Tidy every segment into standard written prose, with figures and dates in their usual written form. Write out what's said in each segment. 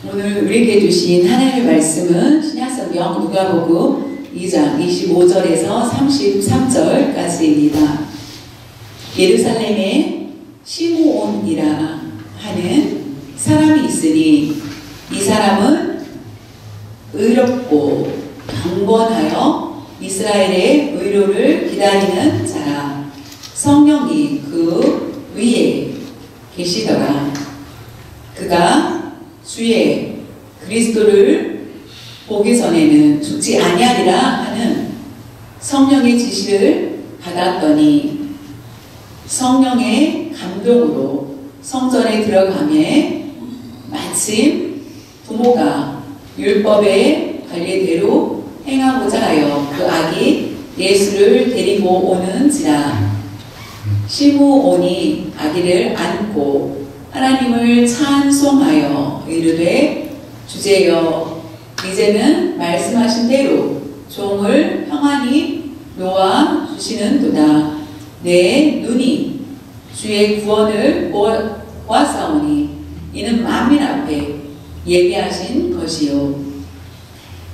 오늘 우리에게 주신 하나님의 말씀은 신약성경 누가복음 2장 25절에서 33절까지입니다. 예루살렘에 시므온이라 하는 사람이 있으니 이 사람은 의롭고 경건하여 이스라엘의 의로를 기다리는 자라. 성령이 그 위에 계시더라. 그가 주의 그리스도를 보기 전에는 죽지 아니하리라 하는 성령의 지시를 받았더니 성령의 감동으로 성전에 들어가매 마침 부모가 율법의 관례대로 행하고자 하여 그 아기 예수를 데리고 오는지라. 시므온이 아기를 안고 하나님을 찬송하여 이르되 주제여 이제는 말씀하신 대로 종을 평안히 놓아 주시는도다. 내 눈이 주의 구원을 보았사오니 이는 만민 앞에 예비하신 것이요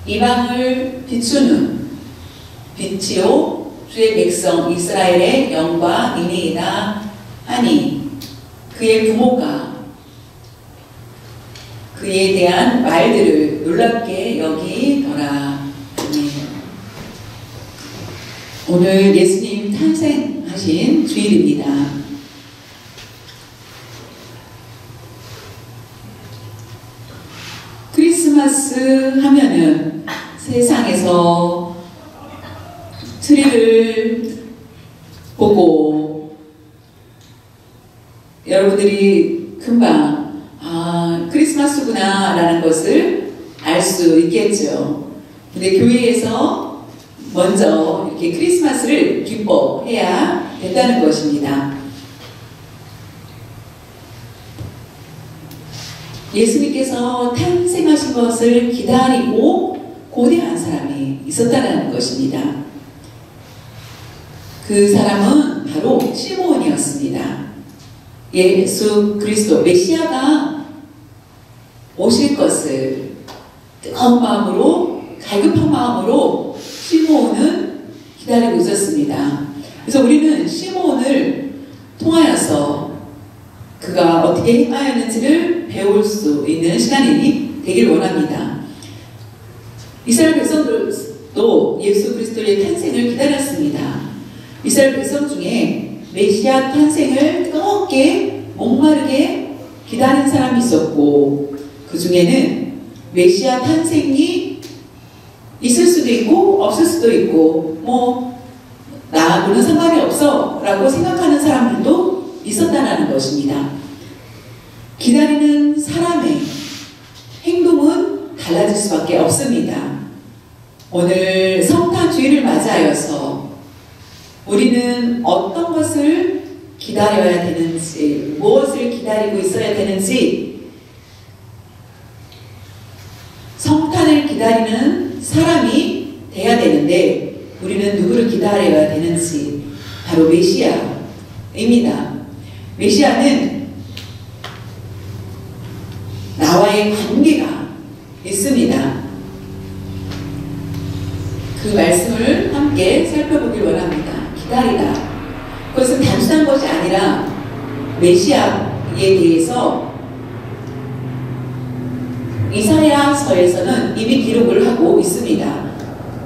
이방을 비추는 빛이요 주의 백성 이스라엘의 영광이니이다 하니 그의 부모가 그에 대한 말들을 놀랍게 여기더라. 오늘 예수님 탄생하신 주일입니다. 크리스마스 하면은 세상에서 트리를 보고 여러분들이 금방 크리스마스구나 라는 것을 알 수 있겠죠. 근데 교회에서 먼저 이렇게 크리스마스를 기뻐해야 된다는 것입니다. 예수님께서 탄생하신 것을 기다리고 고대한 사람이 있었다는 것입니다. 그 사람은 바로 시므온이었습니다. 예수 그리스도 메시아가 오실 것을 뜨거운 마음으로 갈급한 마음으로 시므온은 기다리고 있었습니다. 그래서 우리는 시므온을 통하여서 그가 어떻게 행하였는지를 배울 수 있는 시간이 되길 원합니다. 이스라엘 백성들도 예수 그리스도의 탄생을 기다렸습니다. 이스라엘 백성 중에 메시아 탄생을 뜨겁게 목마르게 기다린 사람이 있었고 그 중에는 메시아 탄생이 있을 수도 있고 없을 수도 있고 나하고는 상관이 없어 라고 생각하는 사람들도 있었다는 것입니다. 기다리는 사람의 행동은 달라질 수밖에 없습니다. 오늘 성탄주의를 맞이하여서 우리는 어떤 것을 기다려야 되는지, 무엇을 기다리고 있어야 되는지, 성탄을 기다리는 사람이 돼야 되는데 우리는 누구를 기다려야 되는지 바로 메시아입니다. 메시아는 나와의 관계가 있습니다. 그 말씀을 함께 살펴보길 원합니다. 기다리다. 그것은 단순한 것이 아니라 메시아에 대해서 이사야서에서는 이미 기록을 하고 있습니다.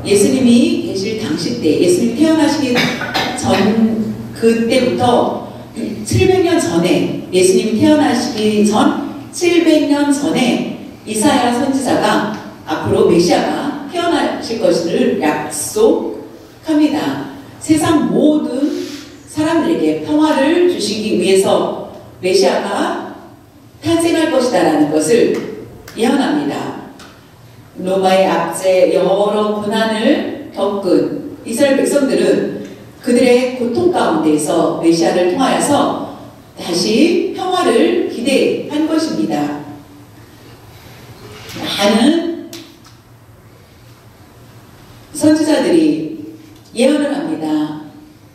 예수님이 계실 당시 때, 예수님 태어나시기 전 그때부터 700년 전에, 예수님이 태어나시기 전 700년 전에 이사야 선지자가 앞으로 메시아가 태어나실 것을 약속합니다. 세상 모든 사람들에게 평화를 주시기 위해서 메시아가 탄생할 것이다 라는 것을 예언합니다. 로마의 압제 여러 고난을 겪은 이스라엘 백성들은 그들의 고통 가운데에서 메시아를 통하여서 다시 평화를 기대한 것입니다. 많은 선지자들이 예언을 합니다.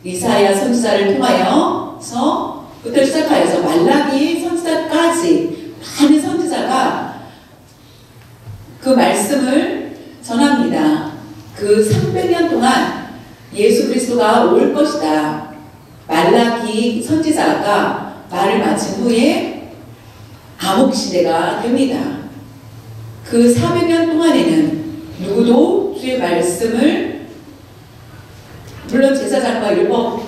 이사야 선지자를 통하여서부터 시작하여서 말라기 선지자까지 많은 선지자가 말씀을 전합니다. 그 300년 동안 예수 그리스도가 올 것이다. 말라기 선지자가 말을 마친 후에 암흑 시대가 됩니다. 그 400년 동안에는 누구도 주의 말씀을, 물론 제사장과 율법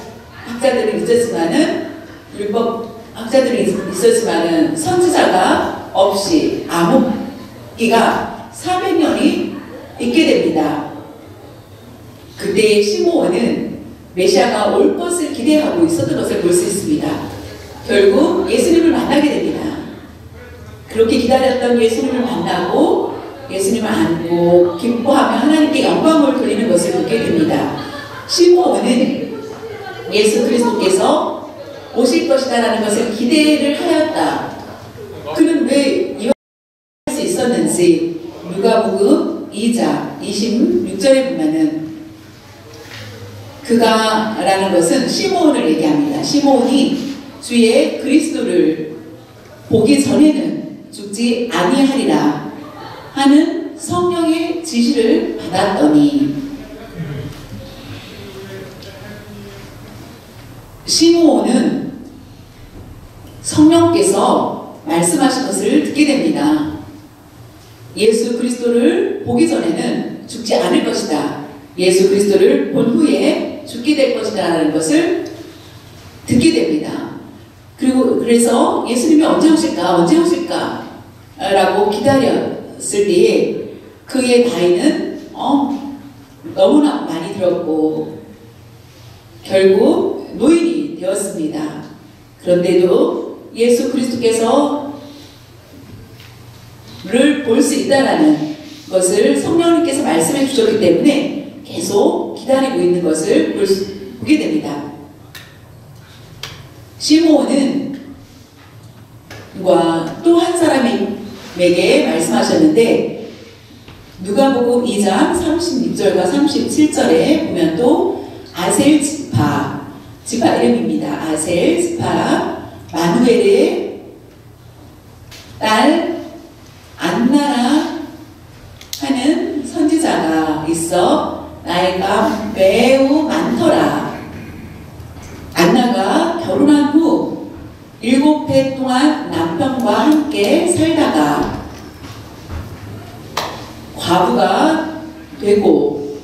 학자들이 있었지만은 선지자가 없이 암흑기가 400년이 있게 됩니다. 그때 시므온은 메시아가 올 것을 기대하고 있었던 것을 볼 수 있습니다. 결국 예수님을 만나게 됩니다. 그렇게 기다렸던 예수님을 만나고 예수님을 안고 기뻐하며 하나님께 영광을 돌리는 것을 보게 됩니다. 시므온은 예수 그리스도께서 오실 것이다 라는 것을 기대를 하였다. 그는 왜 이와 할 수 있었는지 누가복음 2장 26절에 보면은 그가 라는 것은 시므온을 얘기합니다. 시므온이 주의 그리스도를 보기 전에는 죽지 아니하리라 하는 성령의 지시를 받았더니, 시므온은 성령께서 말씀하신 것을 듣게 됩니다. 예수 그리스도를 보기 전에는 죽지 않을 것이다. 예수 그리스도를 본 후에 죽게 될 것이다 라는 것을 듣게 됩니다. 그래서 예수님이 언제 오실까 라고 기다렸을 때에 그의 나이는 너무나 많이 들었고 결국 노인이 되었습니다. 그런데도 예수 그리스도께서 를 볼 수 있다라는 것을 성령님께서 말씀해 주셨기 때문에 계속 기다리고 있는 것을 보게 됩니다. 시므온은 또 한 사람에게 말씀하셨는데 누가복음 2장 36절과 37절에 보면 또 아셀 지파 이름입니다. 아셀 지파 마누엘의 딸 안나라 하는 선지자가 있어 나이가 매우 많더라. 안나가 결혼한 후 7해 동안 남편과 함께 살다가 과부가 되고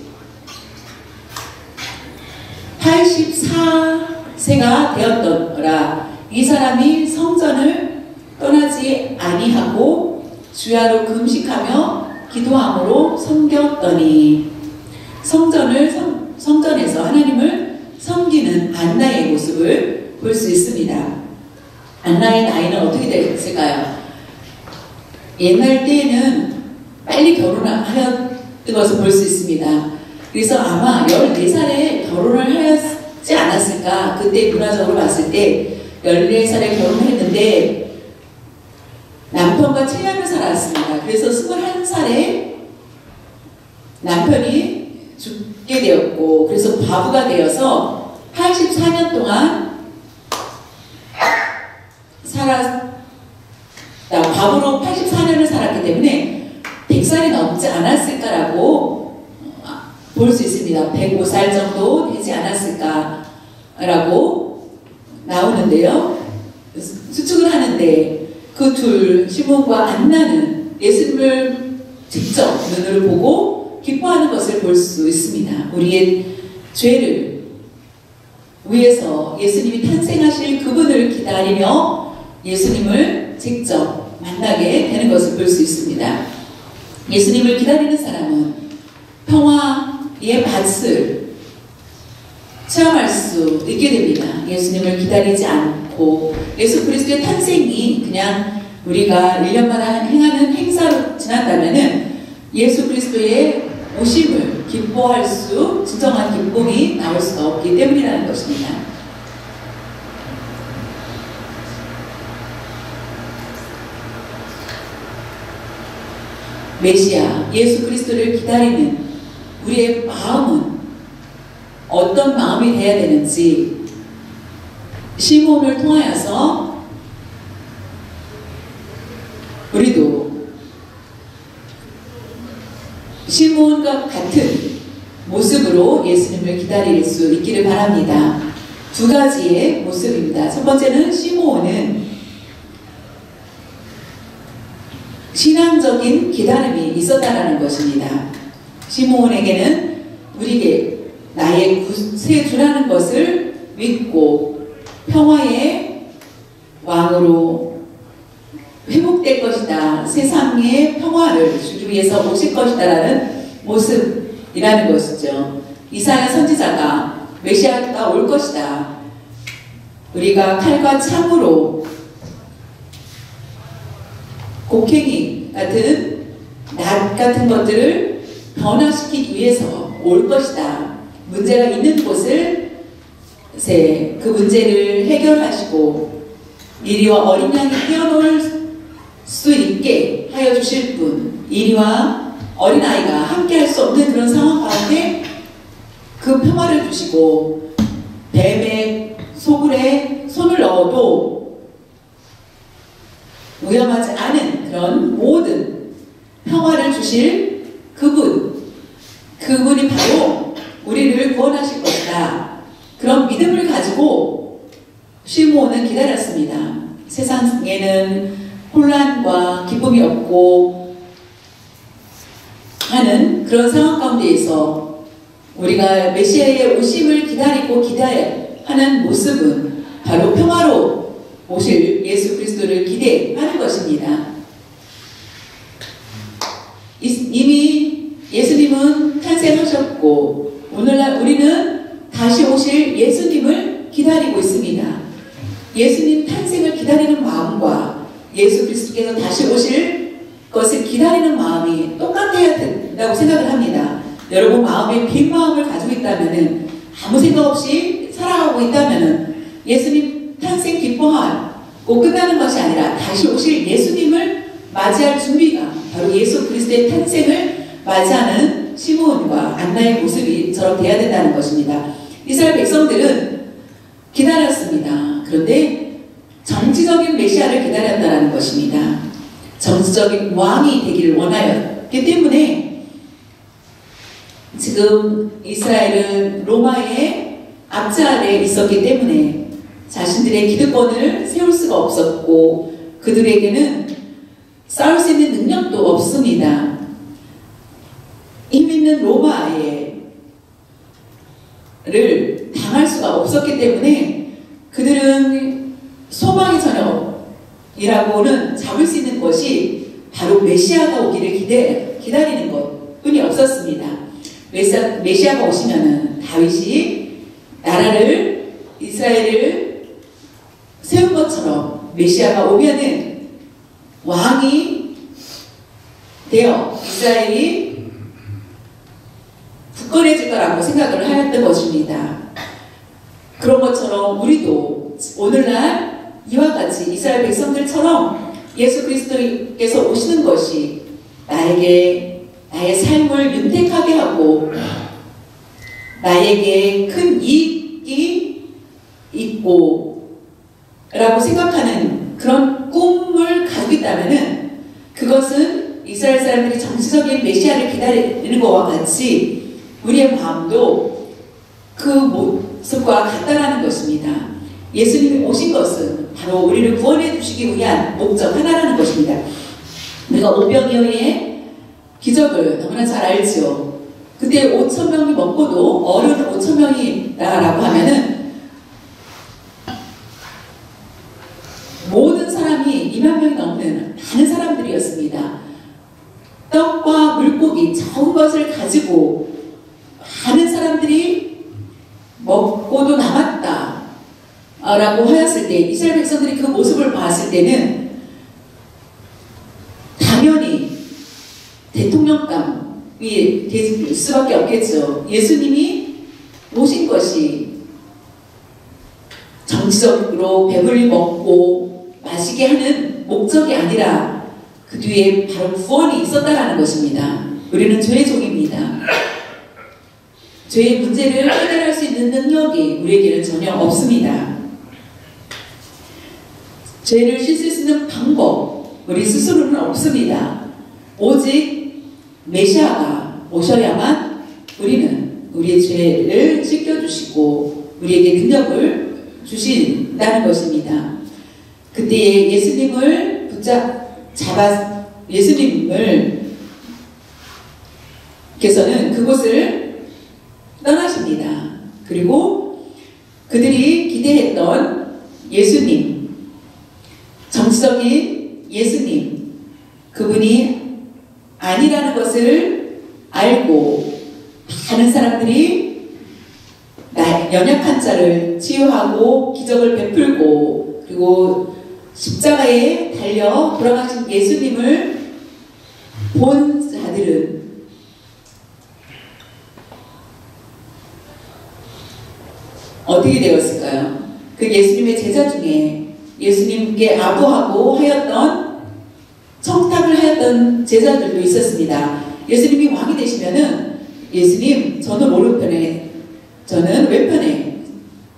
84세가 되었더라. 이 사람이 성전을 떠나지 아니하고 주야로 금식하며 기도함으로 섬겼더니, 성전에서 하나님을 섬기는 안나의 모습을 볼 수 있습니다. 안나의 나이는 어떻게 됐을까요? 옛날 때에는 빨리 결혼하였던 것을 볼 수 있습니다. 그래서 아마 14살에 결혼을 하였지 않았을까. 그때 문화적으로 봤을 때 14살에 결혼을 했는데 남편과 7년을 살았습니다. 그래서 21살에 남편이 죽게 되었고, 그래서 과부가 되어서 84년 동안 과부로 84년을 살았기 때문에 100살이 넘지 않았을까라고 볼 수 있습니다. 105살 정도 되지 않았을까라고 나오는데요. 추측을 하는데 그 둘, 시몬과 안나는 예수님을 직접 눈으로 보고 기뻐하는 것을 볼 수 있습니다. 우리의 죄를 위해서 예수님이 탄생하실 그분을 기다리며 예수님을 직접 만나게 되는 것을 볼 수 있습니다. 예수님을 기다리는 사람은 평화의 맛을 체험할 수 있게 됩니다. 예수님을 기다리지 않고 예수 그리스도의 탄생이 그냥 우리가 1년마다 행하는 행사로 지난다면은 예수 그리스도의 오심을 기뻐할 수, 진정한 기쁨이 나올 수가 없기 때문이라는 것입니다. 메시아 예수 그리스도를 기다리는 우리의 마음은 어떤 마음이 되어야 되는지 시몬을 통하여서 우리도 시므온과 같은 모습으로 예수님을 기다릴 수 있기를 바랍니다. 두 가지의 모습입니다. 첫 번째는 시므온은 신앙적인 기다림이 있었다라는 것입니다. 시므온에게는 우리에게 나의 구세주라는 것을 믿고 평화의 왕으로 회복될 것이다. 세상의 평화를 주기 위해서 오실 것이다 라는 모습이라는 것이죠. 이사야 선지자가 메시아가 올 것이다. 우리가 칼과 창으로 곡괭이 같은 낫 같은 것들을 변화시키기 위해서 올 것이다. 문제가 있는 곳을 그 문제를 해결하시고 이리와 어린 양이 뛰어놀 수 있게 하여 주실 분, 이리와 어린아이가 함께 할 수 없는 그런 상황 가운데 그 평화를 주시고 뱀의 소굴에 손을 넣어도 위험하지 않은 그런 모든 평화를 주실 그분이 바로 우리를 구원하실 것이다. 그런 믿음을 가지고 시므온은 기다렸습니다. 세상에는 혼란과 기쁨이 없고 하는 그런 상황 가운데에서 우리가 메시아의 오심을 기다리고 기대하는 모습은 바로 평화로 오실 예수 그리스도를 기대하는 것입니다. 이미 예수님은 탄생하셨고 오늘날 우리는 다시 오실 예수님을 기다리고 있습니다. 예수님 탄생을 기다리는 마음과 예수 그리스도께서 다시 오실 것을 기다리는 마음이 똑같아야 된다고 생각을 합니다. 여러분 마음에 빈 마음을 가지고 있다면 아무 생각 없이 살아가고 있다면 예수님 탄생 기뻐하고 끝나는 것이 아니라 다시 오실 예수님을 맞이할 준비가 바로 예수 그리스도의 탄생을 맞이하는 시므온과 안나의 모습이처럼 돼야 된다는 것입니다. 이스라엘 백성들은 기다렸습니다. 그런데 정치적인 메시아를 기다렸다는 것입니다. 정치적인 왕이 되기를 원하였기 때문에 지금 이스라엘은 로마의 압제 아래에 있었기 때문에 자신들의 기득권을 세울 수가 없었고 그들에게는 싸울 수 있는 능력도 없습니다. 힘 있는 로마를 당할 수가 없었기 때문에 그들은 소망의 저녁이라고는 잡을 수 있는 것이 바로 메시아가 오기를 기다리는 것뿐이 없었습니다. 메시아가 오시면은 다윗이 나라를 이스라엘을 세운 것처럼 메시아가 오면은 왕이 되어 이스라엘이 굳건해질 거라고 생각을 하였던 것입니다. 그런 것처럼 우리도 오늘날 이와 같이 이스라엘 백성들처럼 예수 그리스도께서 오시는 것이 나에게 나의 삶을 윤택하게 하고 나에게 큰 이익이 있고 라고 생각하는 그런 꿈을 가지고 있다면 그것은 이스라엘 사람들이 정치적인 메시아를 기다리는 것과 같이 우리의 마음도 그 모습과 같다라는 것입니다. 예수님이 오신 것은 바로 우리를 구원해 주시기 위한 목적 하나라는 것입니다. 우리가 오병이어의 기적을 너무나 잘 알죠. 그때 5,000명이 먹고도 어른 5,000명이라고 하면은 모든 사람이 2만 명이 넘는 많은 사람들이었습니다. 떡과 물고기 적은 것을 가지고 많은 사람들이 먹고도 남았다 라고 하였을 때 이스라엘 백성들이 그 모습을 봤을 때는 당연히 대통령감이 될 수밖에 없겠죠. 예수님이 오신 것이 정치적으로 배불리 먹고 마시게 하는 목적이 아니라 그 뒤에 바로 구원이 있었다라는 것입니다. 우리는 죄의 종입니다. 죄의 문제를 해결할 수 있는 능력이 우리에게는 전혀 없습니다. 죄를 씻을 수 있는 방법 우리 스스로는 없습니다. 오직 메시아가 오셔야만 우리는 우리의 죄를 씻겨주시고 우리에게 능력을 주신다는 것입니다. 그때에 예수님을 잡아 예수님을 께서는 그곳을 떠나십니다. 그리고 그들이 기대했던 예수님, 정치적인 예수님, 그분이 아니라는 것을 알고 많은 사람들이 연약한 자를 치유하고 기적을 베풀고 그리고 십자가에 달려 돌아가신 예수님을 본 자들은 어떻게 되었을까요? 그 예수님의 제자 중에 예수님께 아부하고 하였던 청탁을 하였던 제자들도 있었습니다. 예수님이 왕이 되시면은 예수님 저는 오른편에 저는 왼편에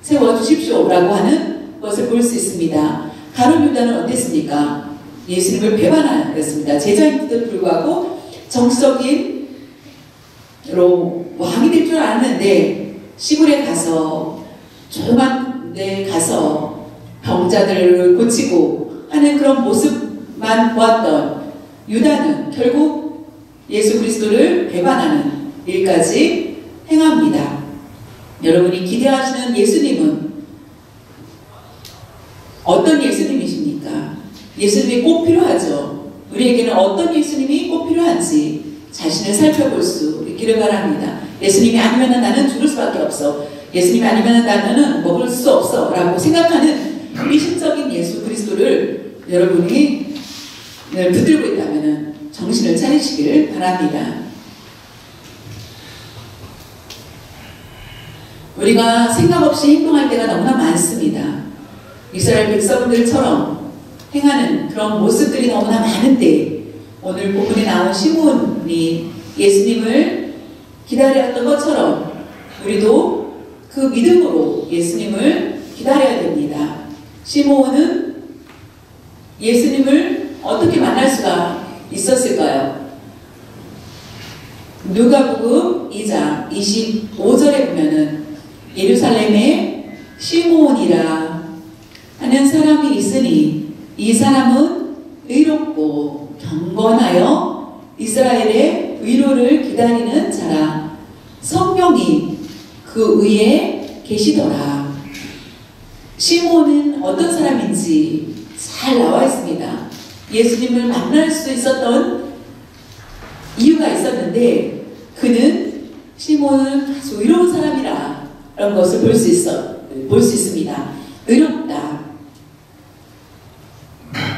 세워주십시오 라고 하는 것을 볼 수 있습니다. 가룟 유다는 어땠습니까? 예수님을 배반하였습니다. 제자인데도 불구하고 정치적인 왕이 될 줄 알았는데 시골에 가서 조그만 데 가서 병자들을 고치고 하는 그런 모습만 보았던 유다는 결국 예수 그리스도를 배반하는 일까지 행합니다. 여러분이 기대하시는 예수님은 어떤 예수님이십니까? 예수님이 꼭 필요하죠. 우리에게는 어떤 예수님이 꼭 필요한지 자신을 살펴볼 수 있기를 바랍니다. 예수님이 아니면 나는 죽을 수밖에 없어. 예수님이 아니면 나는 먹을 수 없어 라고 생각하는 미신적인 예수 그리스도를 여러분이 붙들고 있다면 정신을 차리시길 바랍니다. 우리가 생각 없이 행동할 때가 너무나 많습니다. 이스라엘 백성들처럼 행하는 그런 모습들이 너무나 많은데 오늘 본문에 나온 시몬이 예수님을 기다렸던 것처럼 우리도 그 믿음으로 예수님을 기다려야 됩니다. 시몬은 예수님을 어떻게 만날 수가 있었을까요? 누가복음 2장 25절에 보면은 예루살렘에 시몬이라 하는 사람이 있으니 이 사람은 의롭고 경건하여 이스라엘의 위로를 기다리는 자라 성령이 그 위에 계시더라. 시몬은 어떤 사람인지 잘 나와 있습니다. 예수님을 만날 수 있었던 이유가 있었는데 그는 시몬은 아주 의로운 사람이라 라는 것을 볼 수 있습니다. 의롭다.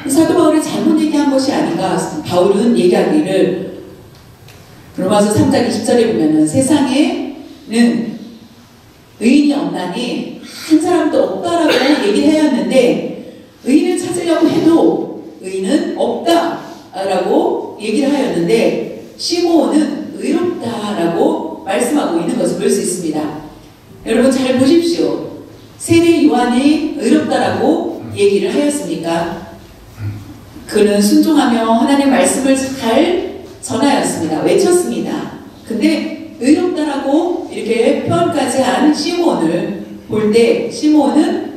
사도 바울이 잘못 얘기한 것이 아닌가. 바울은 얘기하기를 로마서 3장 20절에 보면은 세상에는 의인이 없나니 한 사람도 없다라고 얘기를 하였는데 의인을 찾으려고 해도 의인은 없다라고 얘기를 하였는데 시몬은 의롭다라고 말씀하고 있는 것을 볼 수 있습니다. 여러분 잘 보십시오. 세례 요한이 의롭다라고 얘기를 하였습니까? 그는 순종하며 하나님의 말씀을 잘 전하였습니다. 외쳤습니다. 근데 의롭다라고 이렇게 표현까지 한 시몬을 볼 때 시몬은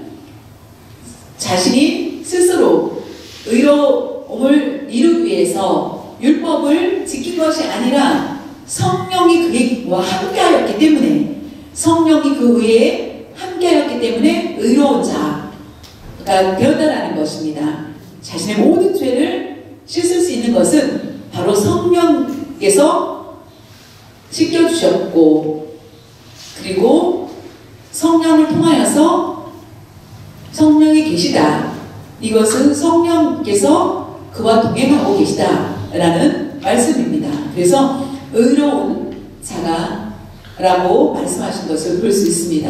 자신이 스스로 의로움을 이루기 위해서 율법을 지킨 것이 아니라 성령이 그와 함께하였기 때문에 성령이 그 위에 함께하였기 때문에 의로운 자가 되었다라는 것입니다. 자신의 모든 죄를 씻을 수 있는 것은 바로 성령께서 씻겨주셨고 그리고 성령을 통하여서 성령이 계시다. 이것은 성령께서 그와 동행하고 계시다라는 말씀입니다. 그래서 의로운 자가라고 말씀하신 것을 볼 수 있습니다.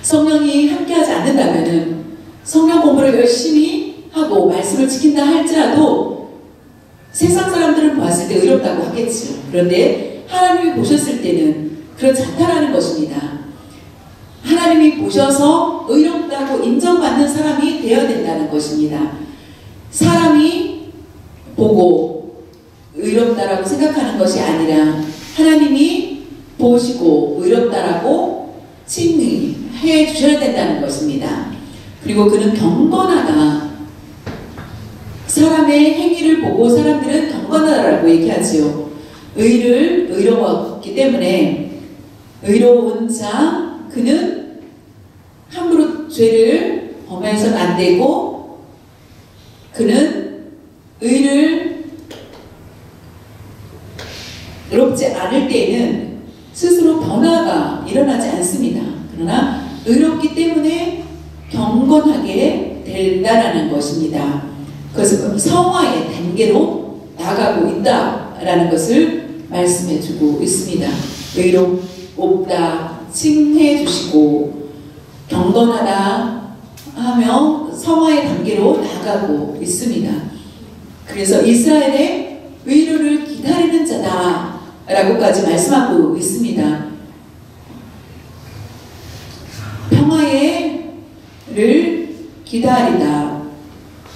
성령이 함께하지 않는다면 성령 공부를 열심히 하고 말씀을 지킨다 할지라도 세상 사람들은 보았을 때 의롭다고 하겠죠. 그런데 하나님이 보셨을 때는 그렇지 않다라는 것입니다. 하나님이 보셔서 의롭다고 인정받는 사람이 되어야 된다는 것입니다. 사람이 보고 의롭다라고 생각하는 것이 아니라 하나님이 보시고 의롭다라고 칭의해 주셔야 된다는 것입니다. 그리고 그는 경건하다. 사람의 행위를 보고 사람들은 경건하다라고 얘기하지요. 의로웠기 때문에 의로운 자, 그는 함부로 죄를 범해서는 안 되고, 그는 의롭지 않을 때에는 스스로 변화가 일어나지 않습니다. 그러나 의롭기 때문에 경건하게 된다는 것입니다. 그것은 성화의 단계로 나아가고 있다라는 것을 말씀해주고 있습니다. 의롭다 칭해 주시고 경건하다 하며 성화의 단계로 나아가고 있습니다. 그래서 이스라엘의 의로를 기다리는 자다 라고까지 말씀하고 있습니다. 평화를 기다리다,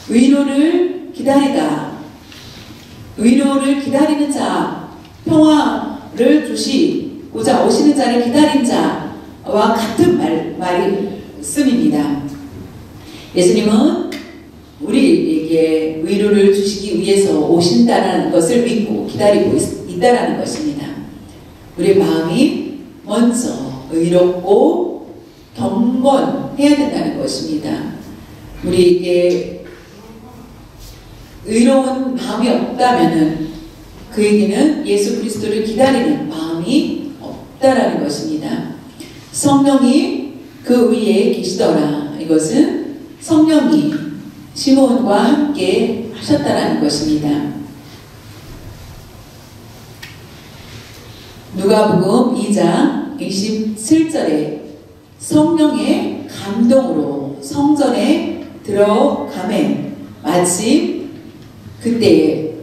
의로를 기다리다, 의로를 기다리는 자, 평화를 주시고자 오시는 자를 기다린 자와 같은 말씀입니다. 예수님은 우리에게 의로를 주시기 위해서 오신다는 것을 믿고 기다리고 있다는 것입니다. 우리의 마음이 먼저 의롭고 경건해야 된다는 것입니다. 우리에게 의로운 마음이 없다면 그에게는 예수 그리스도를 기다리는 마음이 없다라는 것입니다. 성령이 그 위에 계시더라. 이것은 성령이 시몬과 함께 하셨다라는 것입니다. 누가복음 2장 27절에 성령의 감동으로 성전에 들어가매 마침 그때에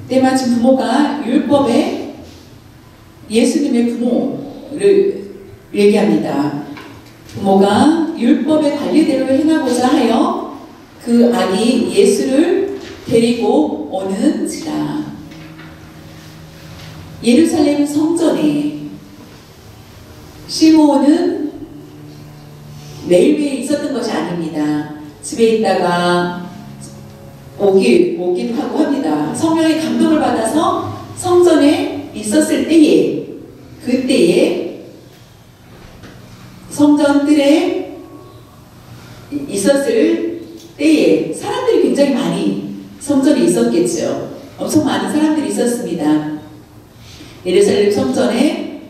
때마침 부모가 율법에 예수님의 부모를 얘기합니다. 부모가 율법의 관리대로 행하고자 하여 그 아기 예수를 데리고 오는지라. 예루살렘 성전에 시므온은 매일매일 있었던 것이 아닙니다. 집에 있다가 오기도 하고 합니다. 성령의 감동을 받아서 성전에 있었을 때에, 그때에 성전들에 있었을 때에 사람들이 굉장히 많이 성전에 있었겠죠. 엄청 많은 사람들이 있었습니다. 예루살렘 성전에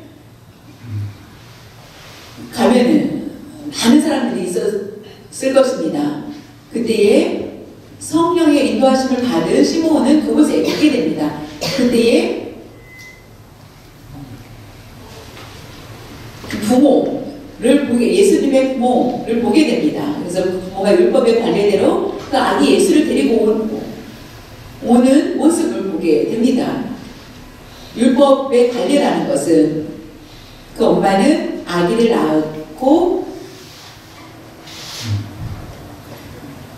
가면은 많은 사람들이 있었을 것입니다. 그때에 성령의 인도하심을 받은 시므온은 그곳에 있게 됩니다. 그때에 부모를 예수님의 부모를 보게 됩니다. 그래서 그 부모가 율법의 관례대로 그 아기 예수를 데리고 오는 모습을 보게 됩니다. 율법의 관례라는 것은 그 엄마는 아기를 낳고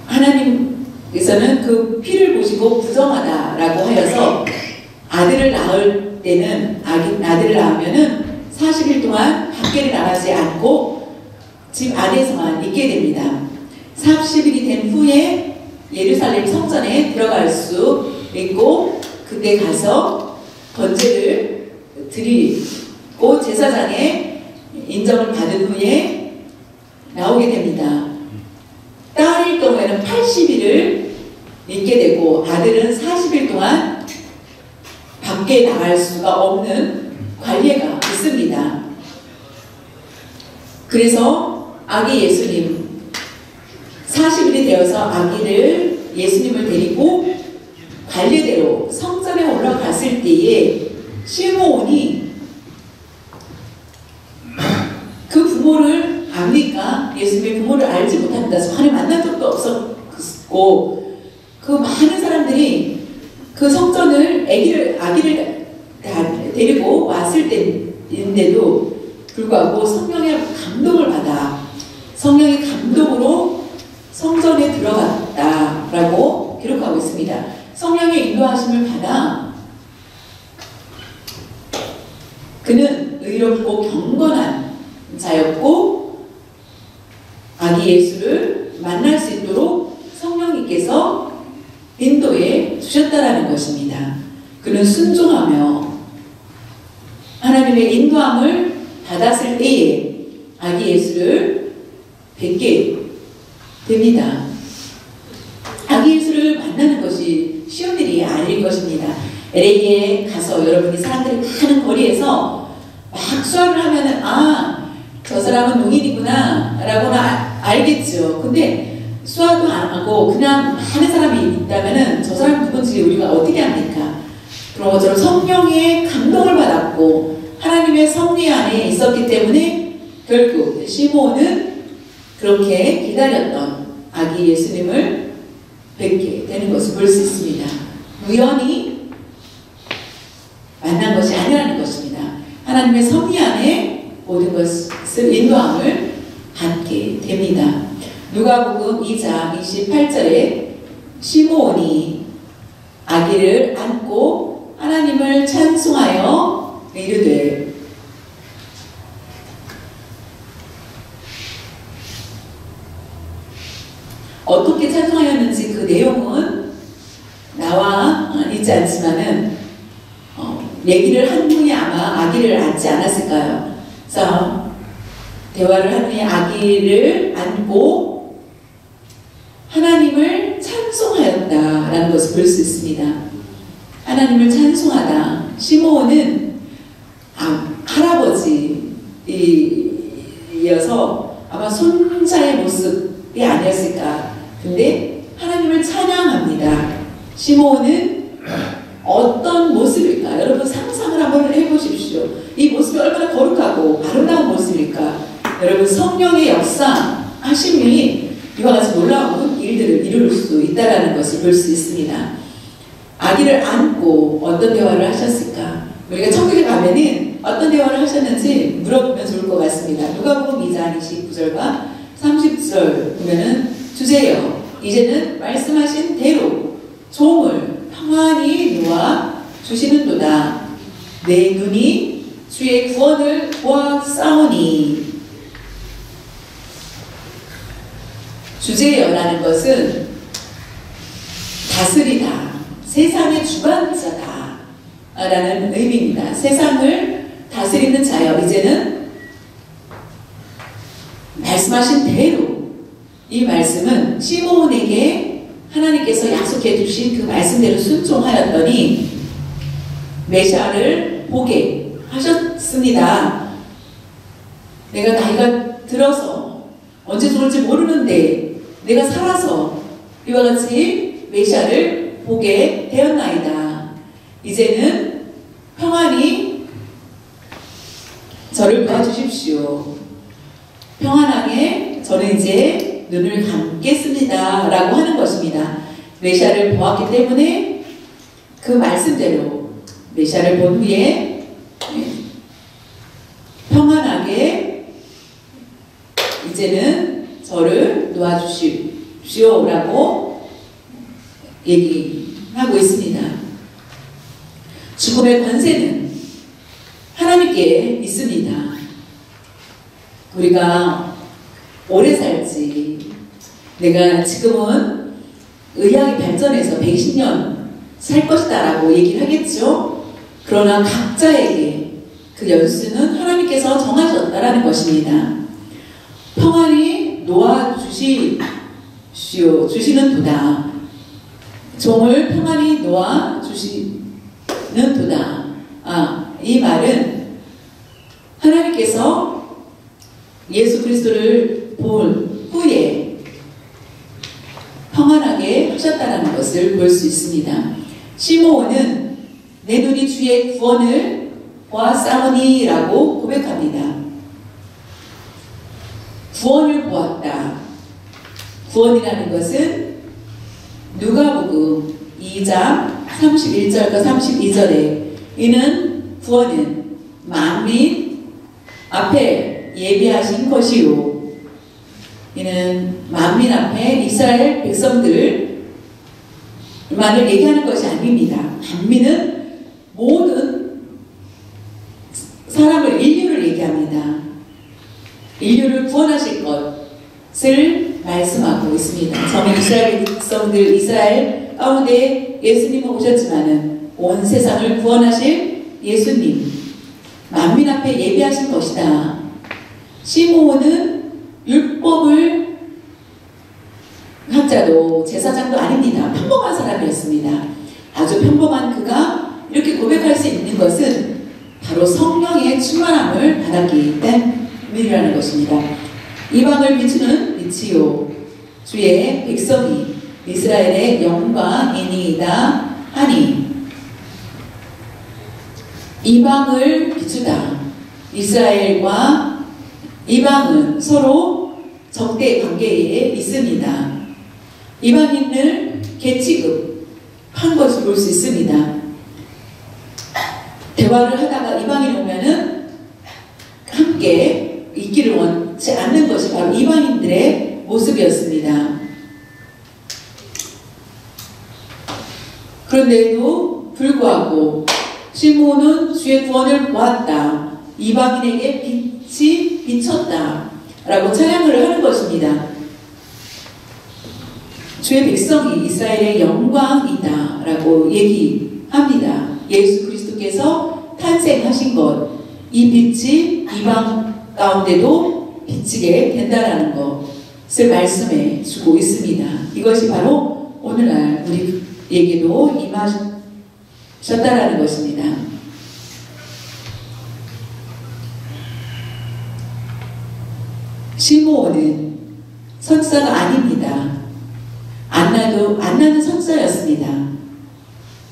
하나님께서는 그 피를 보시고 부정하다라고 하여서 아들을 낳을 때는 아들을 낳으면은 40일 동안 밖에를 나가지 않고 집 안에서만 있게 됩니다. 40일이 된 후에 예루살렘 성전에 들어갈 수 있고 그때 가서 번제를 드리고 제사장의 인정을 받은 후에 나오게 됩니다. 딸일 경우에는 80일을 있게 되고 아들은 40일 동안 밖에 나갈 수가 없는 관례가 있습니다. 그래서 아기 예수님 40일이 되어서 아기를 예수님을 데리고 관례대로 성전에 올라갔을 때에 시므온이 그 부모를 압니까? 예수님의 부모를 알지 못합니다. 전에 만난 적도 없었고 그 많은 사람들이 그 성전을 아기를 데리고 왔을 때인데도 불구하고 성령의 감동을 받아 성령의 감동으로 성전에 들어갔다라고 기록하고 있습니다. 성령의 인도하심을 받아 아기 예수를 만날 수 있도록 성령님께서 인도해 주셨다라는 것입니다. 그는 순종하며 하나님의 인도함을 받았을 때에 아기 예수를 뵙게 됩니다. 아기 예수를 만나는 것이 쉬운 일이 아닐 것입니다. LA에 가서 여러분이 사람들이 많은 거리에서 막 수화를 하면은 저 사람은 농인이구나 라고는 알겠죠. 근데 수화도 안 하고 그냥 많은 사람이 있다면은 저 사람 누군지 우리가 어떻게 합니까? 그런 것처럼 성령의 감동을 받았고 하나님의 섭리 안에 있었기 때문에 결국 시므온은 그렇게 기다렸던 아기 예수님을 뵙게 되는 것을 볼 수 있습니다. 우연히 만난 것이 아니라는 것입니다. 하나님의 섭리 안에 모든 것을 인도함을 받게 됩니다. 누가복음 2장 28절에 시므온이 아기를 안고 하나님을 찬송하여 이르되 어떻게 찬송하였는지 그 내용은 나와 있지 않지만은 얘기를 한 분이 아마 아기를 안지 않았을까요? 그래서 대화를 한 분이 아기를 안고 하나님을 찬송하였다라는 것을 볼 수 있습니다. 하나님을 찬송하다. 시므온은 할아버지이어서 아마 손자의 모습이 아니었을까. 근데 하나님을 찬양합니다. 시므온은 어떤 모습일까? 여러분 상상을 한번 해보십시오. 이 모습이 얼마나 거룩하고 아름다운 모습일까? 여러분 성령의 역사하심이 이와 같이 놀라운 일들을 이룰 수 있다는 것을 볼 수 있습니다. 아기를 안고 어떤 대화를 하셨을까? 우리가 천국에 가면은 어떤 대화를 하셨는지 물어보면 좋을 것 같습니다. 누가복음 2장 29절과 30절 보면은 주제여 이제는 말씀하신 대로 종을 평안히 놓아 주시는도다. 내 눈이 주의 구원을 보았사오니. 주제여라는 것은 다스리다, 세상의 주관자다 라는 의미입니다. 세상을 다스리는 자여 이제는 말씀하신 대로. 이 말씀은 시므온에게 하나님께서 약속해 주신 그 말씀대로 순종하였더니 메시아를 보게 하셨습니다. 내가 나이가 들어서 언제 죽을지 모르는데 내가 살아서 이와 같이 메시아를 보게 되었나이다. 이제는 평안히 저를 도와주십시오. 평안하게 저는 이제 눈을 감겠습니다 라고 하는 것입니다. 메시아를 보았기 때문에 그 말씀대로 메시아를 본 후에 평안하게 이제는 저를 놓아주십시오 라고 얘기하고 있습니다. 죽음의 권세는 하나님께 있습니다. 우리가 오래 살지, 내가 지금은 의학이 발전해서 120년 살 것이다 라고 얘기를 하겠죠. 그러나 각자에게 그 연수는 하나님께서 정하셨다라는 것입니다. 평안히 주시는 도다. 종을 평안히 주시는 도다. 이 말은 하나님께서 예수 그리스도를 본 후에 평안하게 하셨다는 것을 볼 수 있습니다. 시므온은 내 눈이 주의 구원을 보았사오니 라고 고백합니다. 구원을 보았다. 구원이라는 것은 누가복음 2장 31절과 32절에 이는 구원은 만민 앞에 예비하신 것이요. 이는 만민 앞에 이스라엘 백성들만을 얘기하는 것이 아닙니다. 만민은 모든 사람을, 인류를 얘기합니다. 인류를 구원하실 것, 것을 말씀하고 있습니다. 저는 이스라엘 백성들, 이스라엘 가운데 예수님은 오셨지만은 온 세상을 구원하실 예수님, 만민 앞에 예비하신 것이다. 시므온은 율법을 학자도 제사장도 아닙니다. 평범한 사람이었습니다. 아주 평범한 그가 이렇게 고백할 수 있는 것은 바로 성령의 충만함을 받았기 때문이라는 것입니다. 이방을 비추는 빛이요 주의 백성이 이스라엘의 영광이니이다 하니, 이방을 비추다. 이스라엘과 이방은 서로 적대 관계에 있습니다. 이방인을 계취급한 것을 볼 수 있습니다. 대화를 하다가 이방인 오면은 함께 있기를 원치 않는 것이 바로 이방인들의 모습이었습니다. 그런데도 불구하고 시므온은 주의 구원을 보았다. 이방인에게 빛이 비쳤다. 라고 찬양을 하는 것입니다. 주의 백성이 이스라엘의 영광이다. 라고 얘기합니다. 예수 그리스도께서 탄생하신 것, 이 빛이 이방 가운데도 비치게 된다라는 것을 말씀해 주고 있습니다. 이것이 바로 오늘날 우리에게도 임하셨다라는 것입니다. 시므온은 선지자가 아닙니다. 안나는 선지자였습니다.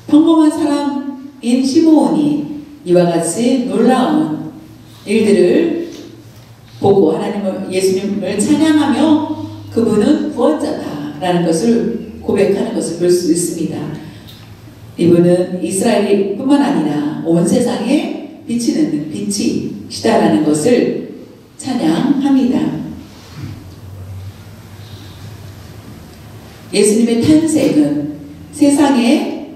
평범한 사람인 시므온이 이와 같이 놀라운 일들을 보고 하나님을, 예수님을 찬양하며 그분은 구원자다라는 것을 고백하는 것을 볼 수 있습니다. 이분은 이스라엘 뿐만 아니라 온 세상에 비치는 빛이시다라는 것을 찬양합니다. 예수님의 탄생은 세상에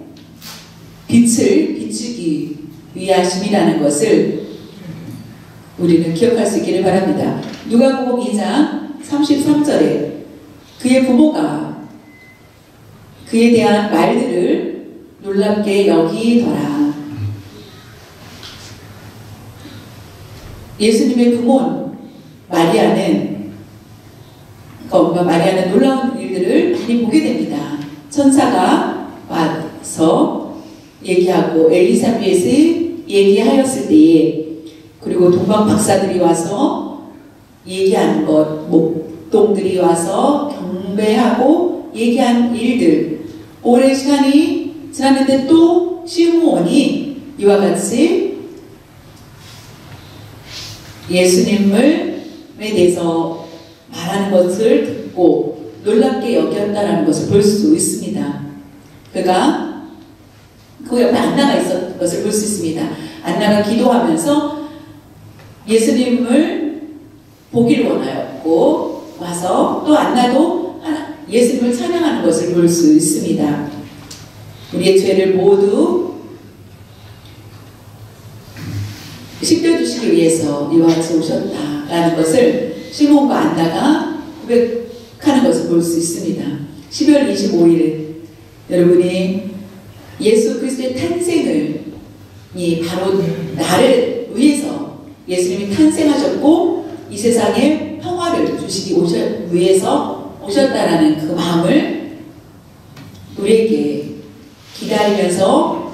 빛을 비추기 위하심이라는 것을 우리는 기억할 수 있기를 바랍니다. 누가복음 2장 33절에 그의 부모가 그에 대한 말들을 놀랍게 여기더라. 예수님의 부모 마리아는 놀라운 일들을 많이 보게 됩니다. 천사가 와서 얘기하고 엘리사벳이 얘기하였을 때에, 그리고 동방 박사들이 와서 얘기하는 것, 목동들이 와서 경배하고 얘기한 일들, 오랜 시간이 지났는데 또 시므온이 이와 같이 예수님에 대해서 말하는 것을 듣고 놀랍게 여겼다라는 것을 볼 수 있습니다. 그가 그 옆에 안나가 있었던 것을 볼 수 있습니다. 안나가 기도하면서 예수님을 보기를 원하였고 와서 또 안나도 예수님을 찬양하는 것을 볼 수 있습니다. 우리의 죄를 모두 씻겨주시기 위해서 이와 같이 오셨다라는 것을 시몬과 안나가 고백하는 것을 볼 수 있습니다. 12월 25일은 여러분이 예수 그리스도의 탄생을 바로 나를 위해서 예수님이 탄생하셨고 이 세상에 평화를 주시기 위해서 오셨다라는 그 마음을 우리에게 기다리면서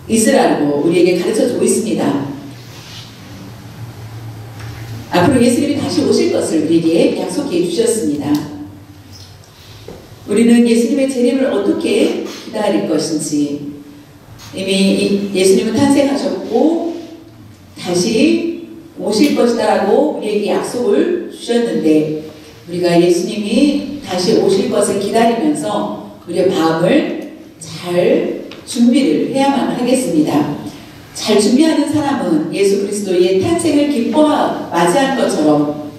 있으라고 우리에게 가르쳐주고 있습니다. 앞으로 예수님이 다시 오실 것을 우리에게 약속해 주셨습니다. 우리는 예수님의 재림을 어떻게 기다릴 것인지, 이미 예수님은 탄생하셨고 다시 오실 것이다라고 우리에게 약속을 주셨는데, 우리가 예수님이 다시 오실 것을 기다리면서 우리의 마음을 잘 준비를 해야만 하겠습니다. 잘 준비하는 사람은 예수 그리스도의 탄생을 맞이한 것처럼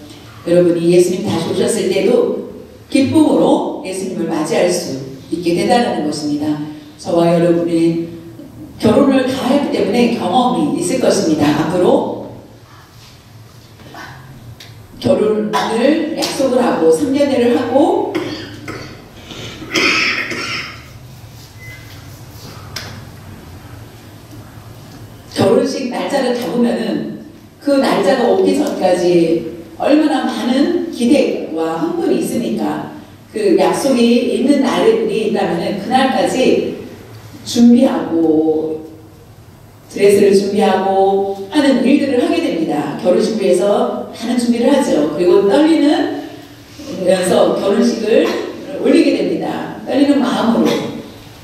여러분이 예수님 다시 오셨을 때도 기쁨으로 예수님을 맞이할 수 있게 된다는 것입니다. 저와 여러분이 결혼을 다 했기 때문에 경험이 있을 것입니다. 앞으로 결혼을 약속을 하고 3년회를 하고 결혼식 날짜를 잡으면은 그 날짜가 오기 전까지 얼마나 많은 기대와 흥분이 있으니까 그 약속이 있는 날이 있다면은 그날까지 준비하고 드레스를 준비하고 하는 일들을 하게 됩니다. 결혼식 위해서 많은 준비를 하죠. 그리고 떨리면서 결혼식을 올리게 됩니다. 떨리는 마음으로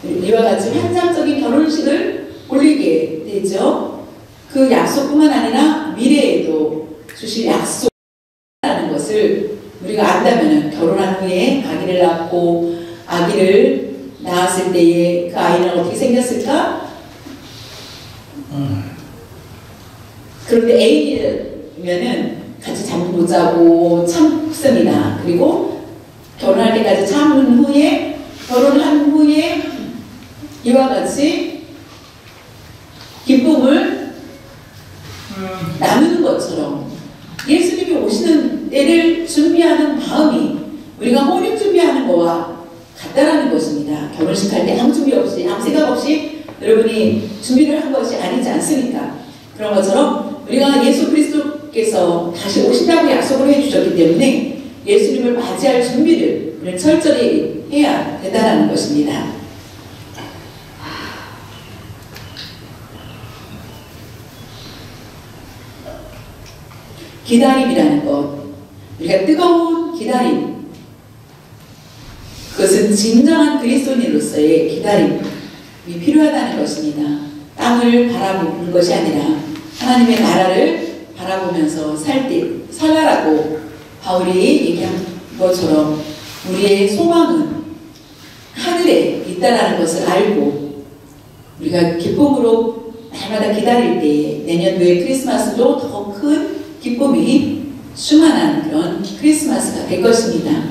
이와 같이 환상적인 결혼식을 올리게 되죠. 그 약속뿐만 아니라 미래에도 주실 약속이라는 것을 우리가 안다면 결혼한 후에 아기를 낳고 아기를 낳았을 때에 그 아이는 어떻게 생겼을까? 그런데 애인이면은 같이 잠 못 자고 참습니다. 그리고 결혼할 때까지 참은 후에 결혼한 후에 이와 같이 기쁨을 나누는 것처럼 예수님이 오시는 때를 준비하는 마음이 우리가 혼인 준비하는 거와 같다라는 것입니다. 결혼식 할 때 아무 준비 없이 아무 생각 없이 여러분이 준비를 한 것이 아니지 않습니까? 그런 것처럼 우리가 예수 그리스도께서 다시 오신다고 약속을 해주셨기 때문에 예수님을 맞이할 준비를 우리는 철저히 해야 된다는 것입니다. 기다림이라는 것, 우리가 뜨거운 기다림, 그것은 진정한 그리스도인으로서의 기다림이 필요하다는 것입니다. 땅을 바라보는 것이 아니라 하나님의 나라를 바라보면서 살라라고 바울이 얘기한 것처럼 우리의 소망은 하늘에 있다는 것을 알고 우리가 기쁨으로 날마다 기다릴 때에 내년도의 크리스마스도 더 큰 기쁨이 충만한 그런 크리스마스가 될 것입니다.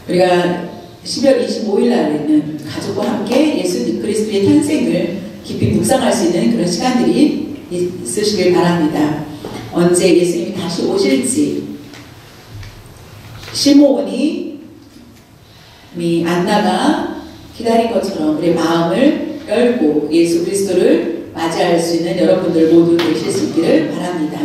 우리가 12월 25일 날에는 가족과 함께 예수 그리스도의 탄생을 깊이 묵상할 수 있는 그런 시간들이 있으시길 바랍니다. 언제 예수님이 다시 오실지 시므온이 안나가 기다린 것처럼 우리의 마음을 열고 예수 그리스도를 맞이할 수 있는 여러분들 모두 되실 수 있기를 바랍니다.